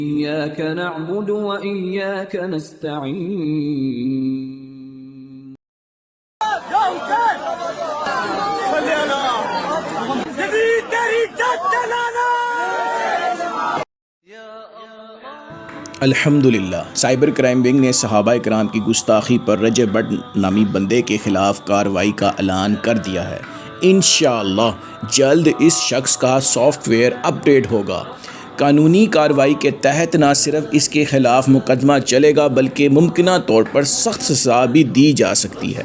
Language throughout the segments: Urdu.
إياك نعبد وإياك نستعين الحمدللہ سائبر کرائم ونگ نے صحابہ کرام کی گستاخی پر رجب بٹ نامی بندے کے خلاف کارروائی کا اعلان کر دیا ہے۔ انشاءاللہ جلد اس شخص کا سافٹ ویئر اپ ڈیٹ ہوگا۔ قانونی کارروائی کے تحت نہ صرف اس کے خلاف مقدمہ چلے گا بلکہ ممکنہ طور پر سخت سزا بھی دی جا سکتی ہے۔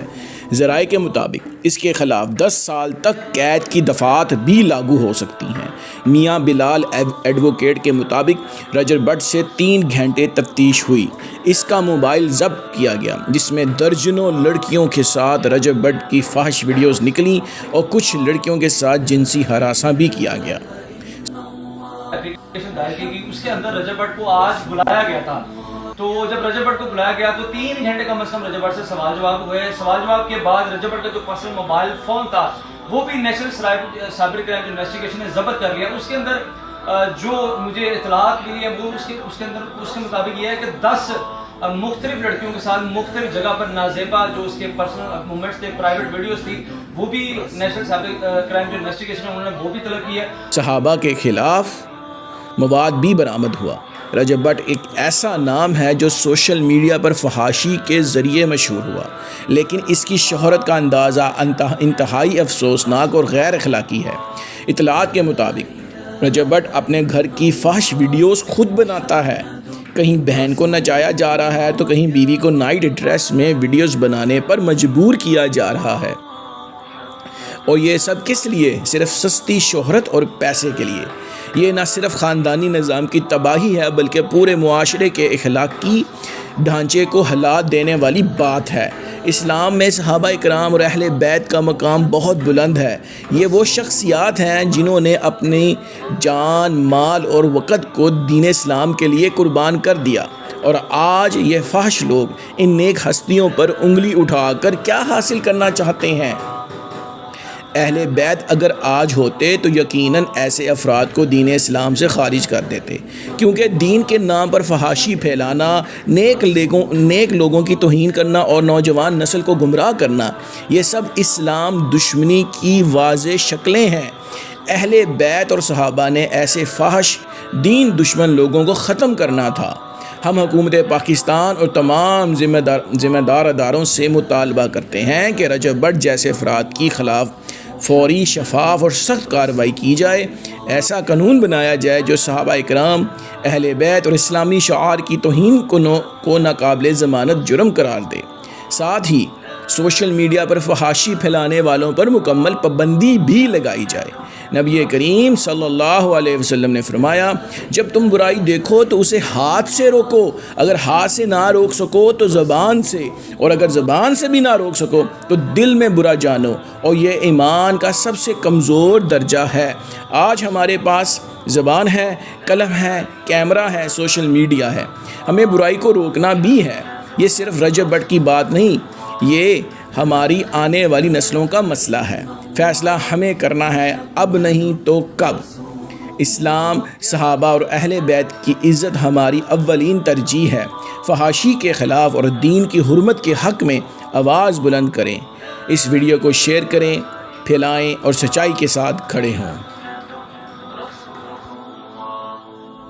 ذرائع کے مطابق اس کے خلاف 10 سال تک قید کی دفعات بھی لاگو ہو سکتی ہیں۔ میاں بلال ایڈوکیٹ کے مطابق رجب بٹ سے 3 گھنٹے تفتیش ہوئی۔ اس کا موبائل ضبط کیا گیا جس میں درجنوں لڑکیوں کے ساتھ رجب بٹ کی فحش ویڈیوز نکلیں اور کچھ لڑکیوں کے ساتھ جنسی ہراساں بھی کیا گیا۔ اس کے اندر رجب بٹ کو آج بلایا گیا تھا، تو جب رجب بٹ کو بلایا گیا تو 3 گھنٹے کم از کم رجب بٹ سے سوال جواب ہوئے۔ سوال جواب کے بعد رجب بٹ کا جو پرسنل موبائل فون تھا وہ بھی نیشنل سائبر کرائم انویسٹیگیشن نے ضبط کر لیا۔ اس کے اندر جو مجھے اطلاعات ملی ہے وہ اس کے مطابق یہ ہے کہ 10 مختلف لڑکیوں کے ساتھ مختلف جگہ پر نازیبا جو اس کے پرسنل مومنٹس تھے، پرائیویٹ ویڈیوز تھی، وہ بھی نیشنل سائبر کرائم انویسٹیگیشن انہوں نے وہ بھی طلب کی ہے۔ صحابہ کے خلاف مواد بھی برآمد ہوا۔ رجب بٹ ایک ایسا نام ہے جو سوشل میڈیا پر فحاشی کے ذریعے مشہور ہوا، لیکن اس کی شہرت کا اندازہ انتہائی افسوسناک اور غیر اخلاقی ہے۔ اطلاعات کے مطابق رجب بٹ اپنے گھر کی فحش ویڈیوز خود بناتا ہے۔ کہیں بہن کو نچایا جا رہا ہے تو کہیں بیوی کو نائٹ ڈریس میں ویڈیوز بنانے پر مجبور کیا جا رہا ہے، اور یہ سب کس لیے؟ صرف سستی شہرت اور پیسے کے لیے۔ یہ نہ صرف خاندانی نظام کی تباہی ہے بلکہ پورے معاشرے کے اخلاقی ڈھانچے کو ہلا دینے والی بات ہے۔ اسلام میں صحابہ کرام اور اہل بیت کا مقام بہت بلند ہے۔ یہ وہ شخصیات ہیں جنہوں نے اپنی جان، مال اور وقت کو دین اسلام کے لیے قربان کر دیا، اور آج یہ فحش لوگ ان نیک ہستیوں پر انگلی اٹھا کر کیا حاصل کرنا چاہتے ہیں؟ اہل بیت اگر آج ہوتے تو یقیناً ایسے افراد کو دین اسلام سے خارج کر دیتے، کیونکہ دین کے نام پر فحاشی پھیلانا، نیک لوگوں کی توہین کرنا اور نوجوان نسل کو گمراہ کرنا، یہ سب اسلام دشمنی کی واضح شکلیں ہیں۔ اہل بیت اور صحابہ نے ایسے فحش دین دشمن لوگوں کو ختم کرنا تھا۔ ہم حکومت پاکستان اور تمام ذمہ دار اداروں سے مطالبہ کرتے ہیں کہ رجب بٹ جیسے افراد کی خلاف فوری، شفاف اور سخت کارروائی کی جائے۔ ایسا قانون بنایا جائے جو صحابہ کرام، اہل بیت اور اسلامی شعار کی توہین کو ناقابل ضمانت جرم قرار دے۔ ساتھ ہی سوشل میڈیا پر فحاشی پھیلانے والوں پر مکمل پابندی بھی لگائی جائے۔ نبی کریم صلی اللہ علیہ وسلم نے فرمایا، جب تم برائی دیکھو تو اسے ہاتھ سے روکو، اگر ہاتھ سے نہ روک سکو تو زبان سے، اور اگر زبان سے بھی نہ روک سکو تو دل میں برا جانو، اور یہ ایمان کا سب سے کمزور درجہ ہے۔ آج ہمارے پاس زبان ہے، قلم ہے، کیمرہ ہے، سوشل میڈیا ہے، ہمیں برائی کو روکنا بھی ہے۔ یہ صرف رجب بٹ کی بات نہیں، یہ ہماری آنے والی نسلوں کا مسئلہ ہے۔ فیصلہ ہمیں کرنا ہے، اب نہیں تو کب۔ اسلام، صحابہ اور اہل بیت کی عزت ہماری اولین ترجیح ہے۔ فحاشی کے خلاف اور دین کی حرمت کے حق میں آواز بلند کریں۔ اس ویڈیو کو شیئر کریں، پھیلائیں اور سچائی کے ساتھ کھڑے ہوں۔